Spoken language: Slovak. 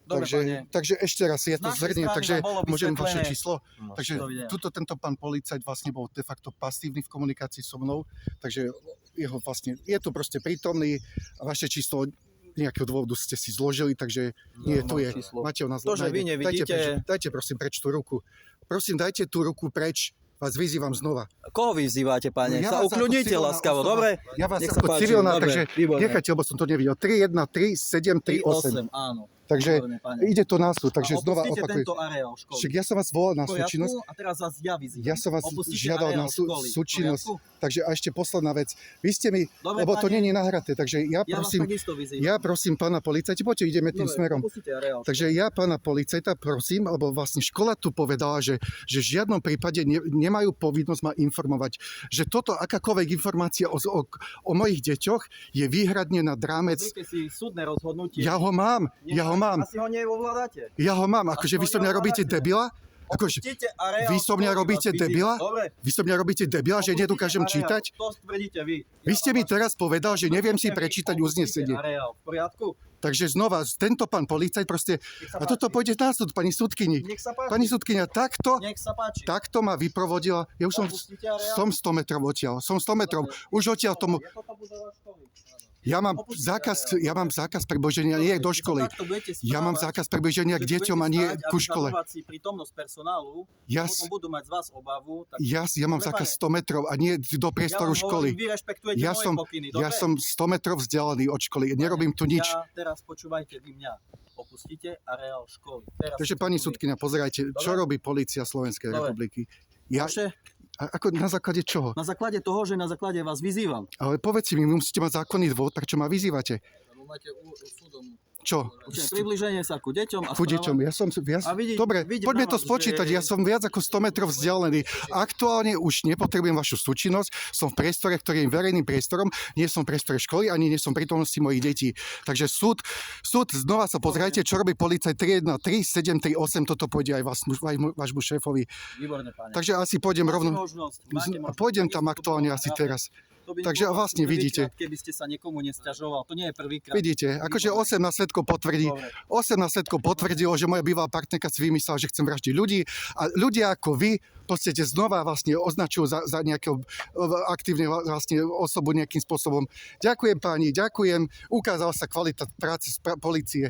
Dobre, takže ešte raz, ja Z to našej zhrniem, strany takže vám bolo môžem vaše vysvetlené. číslo. Takže dovidenia. tento pán policajt vlastne bol de facto pasívny v komunikácii so mnou, takže jeho vlastne, je tu proste prítomný a vaše číslo nejakého dôvodu ste si zložili, takže nie, tu je. číslo. Máte ho na To, že vy nevidíte- Dajte prosím preč tú ruku. Prosím, dajte tú ruku preč. Vás vyzývam znova. Koho vyzývate, pane? Ja Sa vás ako ukľudnite civilná láskavo, osoba- dobre? Ja vás Nech sa ako páči, civilná, dobre, takže výborne. nechajte, lebo som to nevidel. 3, 1, 3, 7, 3, 8. 8, áno. Takže Výborne, pane. ide to na súd, takže A znova opustite opakujem. tento areál školy. Však ja som vás volal na V poriadku? súčinnosť. A teraz vás ja vyzývam. Ja som vás Opustite žiadal areál na školy. súčinnosť. V poriadku? Takže a ešte posledná vec. Vy ste mi, Dobre, lebo to pane. nie je nahraté, takže ja Ja vás prosím, takisto vyzývam. ja prosím pána policajta, poďte, ideme tým Dobre, smerom. opustite areál Takže ja pána policajta prosím, lebo vlastne škola tu povedala, že v žiadnom prípade nemajú povinnosť ma informovať, že toto akákoľvek informácia o mojich deťoch je výhradne nad rámec. Pozrite si súdne rozhodnutie. Ja ho mám. Asi ho neovládate. Ja ho mám, akože vy so mňa robíte debila? Akože, Opustite areál vy so mňa školy, robíte vás vyzývam. debila? Dobre. Vy so mňa robíte debila, že Opustite nedokážem areál. čítať? To tvrdíte vy. Vy ste mi teraz povedal, že neviem si Opustite prečítať uznesenie. areál. V poriadku? Takže znova, tento pán policajt proste... Nech sa A toto páči. pôjde na súd, pani súdkyni. Nech sa páči. Pani súdkynia, Nech sa páči. takto ma vyprovodila. Ja už Opustite areál. som 100 metrov odtiaľ. Som 100 metrov. Už odtiaľ tomu... Je toto budova školy? Áno. Ja mám Opustite zákaz približenia nie do školy. Ja mám zákaz približenia k deťom a nie ku škole. Si prítomnosť personálu, Ja, potom budú mať z vás obavu. Tak ja mám Dobre, zákaz 100 metrov a nie do priestoru vám školy. hovorím, vy rešpektujete Ja moje som, pokyny, ja dobre? som 100 metrov vzdialený od školy. Nerobím tu nič. Ja teraz počúvajte vy mňa. Opustite areál školy. Teraz Takže pani súdkynia, pozerajte, čo robí polícia Slovenskej Dobre. republiky. Ja, Vaše, ako na základe čoho? na základe toho, že na základe vás vyzývam. Ale povedz mi, vy musíte mať zákonný dôvod, prečo ma vyzývate. Lebo máte súdom. Čo? Približenie sa ku deťom a Ku deťom. Ja som, A vidí- dobre, vidím poďme na to vás, spočítať. že- Ja som viac ako 100 metrov vzdialený. Aktuálne už nepotrebujem vašu súčinnosť. Som v priestore, ktorý je verejným priestorom. Nie som v priestore školy, ani nie som v prítomnosti mojich detí. Takže súd, znova sa pozrite, čo robí policajt 313 738. Toto pôjde aj vášmu šéfovi. Výborne, pane. Takže asi pôjdem Máte rovno. možnosť, máte možnosť. Pôjdem Takisto tam to aktuálne bolo asi na teraz. To by Takže nebolo vlastne prvýkrát, vidíte. Keby ste sa niekomu nesťažoval. To nie je prvýkrát. Vidíte, akože 18 svedkov potvrdí. Dobre. 18 svedkov potvrdilo, že moja bývalá partnerka si vymyslela, že chcem vraždiť ľudí a ľudia ako vy proste znova vlastne označujú za nejakého aktívne vlastne osobu nejakým spôsobom. Ďakujem páni, ďakujem. Ukázala sa kvalita práce z polície.